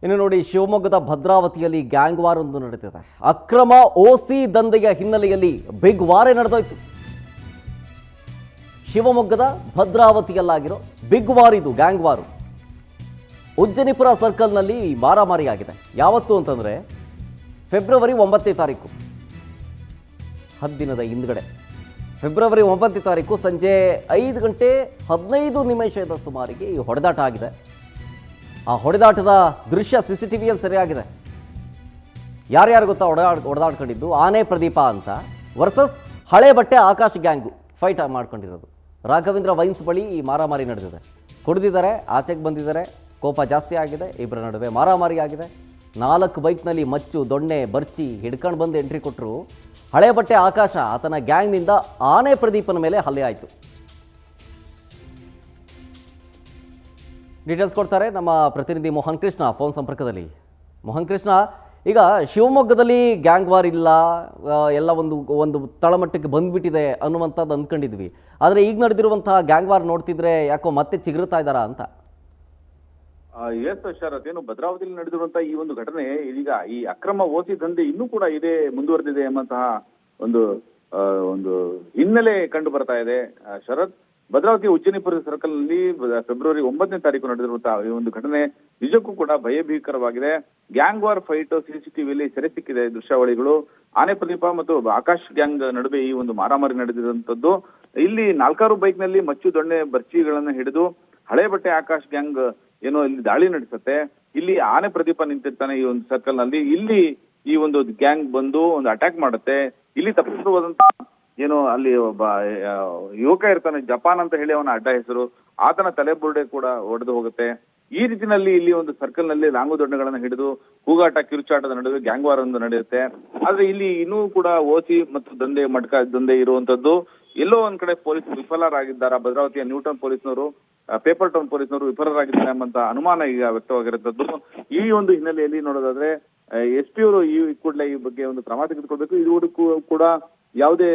ಇನ್ನು ನೋಡಿ, ಶಿವಮೊಗ್ಗದ ಭದ್ರಾವತಿಯಲ್ಲಿ ಗ್ಯಾಂಗ್ ವಾರ್ ಒಂದು ನಡೆದಿದೆ. ಅಕ್ರಮ ಓಸಿ ದಂಧೆಯ ಹಿನ್ನೆಲೆಯಲ್ಲಿ ಬಿಗ್ ವಾರೇ ನಡೆದೋಯ್ತು. ಶಿವಮೊಗ್ಗದ ಭದ್ರಾವತಿಯಲ್ಲಾಗಿರೋ ಬಿಗ್ ವಾರ್ ಇದು, ಗ್ಯಾಂಗ್ ವಾರು. ಉಜ್ಜನಿಪುರ ಸರ್ಕಲ್ನಲ್ಲಿ ಮಾರಾಮಾರಿ ಆಗಿದೆ. ಯಾವತ್ತು ಅಂತಂದ್ರೆ ಫೆಬ್ರವರಿ 9ನೇ ತಾರೀಕು, 10 ದಿನದ ಹಿಂದ್ಗಡೆ. ಫೆಬ್ರವರಿ 9ನೇ ತಾರೀಕು ಸಂಜೆ 5 ಗಂಟೆ 15 ನಿಮಿಷದ ಸುಮಾರಿಗೆ ಈ ಹೊಡೆದಾಟ ಆಗಿದೆ. ಆ ಹೊಡೆದಾಟದ ದೃಶ್ಯ CCTVಯಲ್ಲಿ ಸೆರೆಯಾಗಿದೆ. ಯಾರ್ಯಾರು ಗೊತ್ತಾ ಹೊಡೆದಾಡ್ಕೊಂಡಿದ್ದು? ಆನೆ ಪ್ರದೀಪ ಅಂತ ವರ್ಸಸ್ ಹಳೆ ಬಟ್ಟೆ ಆಕಾಶ್ ಗ್ಯಾಂಗು ಫೈಟ್ ಮಾಡ್ಕೊಂಡಿರೋದು. ರಾಘವೇಂದ್ರ ವೈನ್ಸ್ ಬಳಿ ಈ ಮಾರಾಮಾರಿ ನಡೆದಿದೆ. ಕುಡಿದಿದ್ದಾರೆ, ಆಚೆಗೆ ಬಂದಿದ್ದಾರೆ, ಕೋಪ ಜಾಸ್ತಿ ಆಗಿದೆ, ಇಬ್ಬರ ನಡುವೆ ಮಾರಾಮಾರಿ ಆಗಿದೆ. 4 ಬೈಕ್ನಲ್ಲಿ ಮಚ್ಚು, ದೊಣ್ಣೆ, ಬರ್ಚಿ ಹಿಡ್ಕೊಂಡು ಬಂದು ಎಂಟ್ರಿ ಕೊಟ್ಟರು. ಹಳೆ ಬಟ್ಟೆ ಆಕಾಶ, ಆತನ ಗ್ಯಾಂಗ್ನಿಂದ ಆನೆ ಪ್ರದೀಪನ ಮೇಲೆ ಹಲ್ಲೆ ಆಯಿತು. ಡೀಟೇಲ್ಸ್ ಕೊಡ್ತಾರೆ ನಮ್ಮ ಪ್ರತಿನಿಧಿ ಮೋಹನ್ ಕೃಷ್ಣ ಫೋನ್ ಸಂಪರ್ಕದಲ್ಲಿ. ಮೋಹನ್ ಕೃಷ್ಣ, ಈಗ ಶಿವಮೊಗ್ಗದಲ್ಲಿ ಗ್ಯಾಂಗ್ ವಾರ್ ಇಲ್ಲ, ಎಲ್ಲ ಒಂದು ತಳಮಟ್ಟಕ್ಕೆ ಬಂದ್ಬಿಟ್ಟಿದೆ ಅನ್ನುವಂಥದ್ದು ಅಂದ್ಕೊಂಡಿದ್ವಿ. ಆದರೆ ಈಗ ನಡೆದಿರುವಂತಹ ಗ್ಯಾಂಗ್ ವಾರ್ ನೋಡ್ತಿದ್ರೆ ಯಾಕೋ ಮತ್ತೆ ಚಿಗುರುತ್ತಾ ಇದ್ದಾರಾ ಅಂತ? ಎಸ್ ಶರತ್, ಏನು ಭದ್ರಾವತಿಯಲ್ಲಿ ನಡೆದಿರುವಂತಹ ಈ ಒಂದು ಘಟನೆ ಇದೀಗ ಈ ಅಕ್ರಮ ಓಸಿ ದಂಧೆ ಇನ್ನೂ ಕೂಡ ಇದೆ, ಮುಂದುವರೆದಿದೆ ಎಂಬಂತಹ ಒಂದು ಒಂದು ಹಿನ್ನೆಲೆ ಕಂಡು ಬರ್ತಾ ಇದೆ. ಶರತ್, ಭದ್ರಾವತಿ ಉಜ್ಜನಿಪುರ ಸರ್ಕಲ್ ನಲ್ಲಿ ಫೆಬ್ರವರಿ 9ನೇ ತಾರೀಕು ನಡೆದಿರುವಂತಹ ಈ ಒಂದು ಘಟನೆ ನಿಜಕ್ಕೂ ಕೂಡ ಭಯಭೀಕರವಾಗಿದೆ. ಗ್ಯಾಂಗ್ ವಾರ್ ಫೈಟ್ CCTVಯಲ್ಲಿ ಸೆರೆ ಸಿಕ್ಕಿದೆ ದೃಶ್ಯಾವಳಿಗಳು. ಆನೆ ಪ್ರದೀಪ ಮತ್ತು ಆಕಾಶ್ ಗ್ಯಾಂಗ್ ನಡುವೆ ಈ ಒಂದು ಮಾರಾಮಾರಿ ನಡೆದಿರುವಂತದ್ದು. ಇಲ್ಲಿ 4 ಬೈಕ್ ನಲ್ಲಿ ಮಚ್ಚು, ದೊಣ್ಣೆ, ಬರ್ಚಿಗಳನ್ನ ಹಿಡಿದು ಹಳೆ ಬಟ್ಟೆ ಆಕಾಶ್ ಗ್ಯಾಂಗ್ ಏನೋ ಇಲ್ಲಿ ದಾಳಿ ನಡೆಸುತ್ತೆ. ಇಲ್ಲಿ ಆನೆ ಪ್ರದೀಪ ನಿಂತಿರ್ತಾನೆ ಈ ಒಂದು ಸರ್ಕಲ್ ನಲ್ಲಿ. ಇಲ್ಲಿ ಈ ಒಂದು ಗ್ಯಾಂಗ್ ಬಂದು ಒಂದು ಅಟ್ಯಾಕ್ ಮಾಡುತ್ತೆ. ಇಲ್ಲಿ ತಪ್ಪಿಸುವಂತ ಏನೋ ಅಲ್ಲಿ ಒಬ್ಬ ಯುವಕ ಇರ್ತಾನೆ, ಜಪಾನ್ ಅಂತ ಹೇಳಿ ಅವನ ಅಡ್ಡ ಹೆಸರು, ಆತನ ತಲೆ ಬುರುಡೆ ಕೂಡ ಒಡೆದು ಹೋಗುತ್ತೆ. ಈ ರೀತಿನಲ್ಲಿ ಇಲ್ಲಿ ಒಂದು ಸರ್ಕಲ್ ನಲ್ಲಿ ಲಾಂಗು ದೊಣ್ಣೆಗಳನ್ನ ಹಿಡಿದು ಕೂಗಾಟ, ಕಿರುಚಾಟದ ನಡುವೆ ಗ್ಯಾಂಗ್ ವಾರ್ ಒಂದು ನಡೆಯುತ್ತೆ. ಆದ್ರೆ ಇಲ್ಲಿ ಇನ್ನೂ ಕೂಡ ಓಸಿ ಮತ್ತು ದಂಧೆ ಇರುವಂತದ್ದು. ಎಲ್ಲೋ ಒಂದ್ ಕಡೆ ಪೊಲೀಸ್ ವಿಫಲರಾಗಿದ್ದಾರೆ. ಭದ್ರಾವತಿಯ ನ್ಯೂಟೌನ್ ಪೊಲೀಸ್ನವರು, ಪೇಪರ್ ಟೌನ್ ಪೊಲೀಸ್ನವರು ವಿಫಲರಾಗಿದ್ದಾರೆ ಎಂಬಂತ ಅನುಮಾನ ಈಗ ವ್ಯಕ್ತವಾಗಿರುವಂತದ್ದು. ಈ ಒಂದು ಹಿನ್ನೆಲೆಯಲ್ಲಿ ನೋಡೋದಾದ್ರೆ SP ಅವರು ಈ ಕೂಡಲೇ ಈ ಬಗ್ಗೆ ಒಂದು ಕ್ರಮ ತೆಗೆದುಕೊಳ್ಬೇಕು. ಇದುವರೆಗೂ ಕೂಡ ಯಾವುದೇ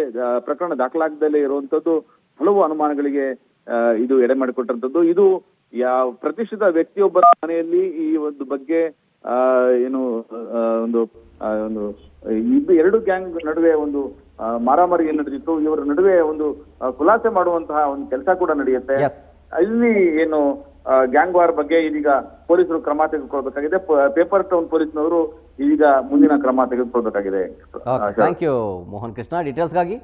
ಪ್ರಕರಣ ದಾಖಲಾಗದಲ್ಲೇ ಇರುವಂತದ್ದು ಹಲವು ಅನುಮಾನಗಳಿಗೆ ಇದು ಎಡೆ ಮಾಡಿಕೊಟ್ಟಂತದ್ದು. ಇದು ಪ್ರತಿಷ್ಠಿತ ವ್ಯಕ್ತಿಯೊಬ್ಬರ ಮನೆಯಲ್ಲಿ ಈ ಒಂದು ಬಗ್ಗೆ ಏನು ಒಂದು ಎರಡು ಗ್ಯಾಂಗ್ ನಡುವೆ ಒಂದು ಮಾರಾಮಾರಿ ಏನ್ ನಡೆದಿತ್ತು, ಇವರ ನಡುವೆ ಒಂದು ಖುಲಾಸೆ ಮಾಡುವಂತಹ ಒಂದು ಕೆಲಸ ಕೂಡ ನಡೆಯುತ್ತೆ. ಇಲ್ಲಿ ಏನು ಗ್ಯಾಂಗ್ ವಾರ್ ಬಗ್ಗೆ ಇದೀಗ ಪೊಲೀಸರು ಕ್ರಮ ತೆಗೆದುಕೊಳ್ಬೇಕಾಗಿದೆ. ಪೇಪರ್ ಟೌನ್ ಪೊಲೀಸ್ನವರು ಈಗ ಮುಂದಿನ ಕ್ರಮ ತೆಗೆದುಕೊಳ್ಬೇಕಾಗಿದೆ. Thank you Mohan Krishna ಡೀಟೇಲ್ಸ್ಗಾಗಿ.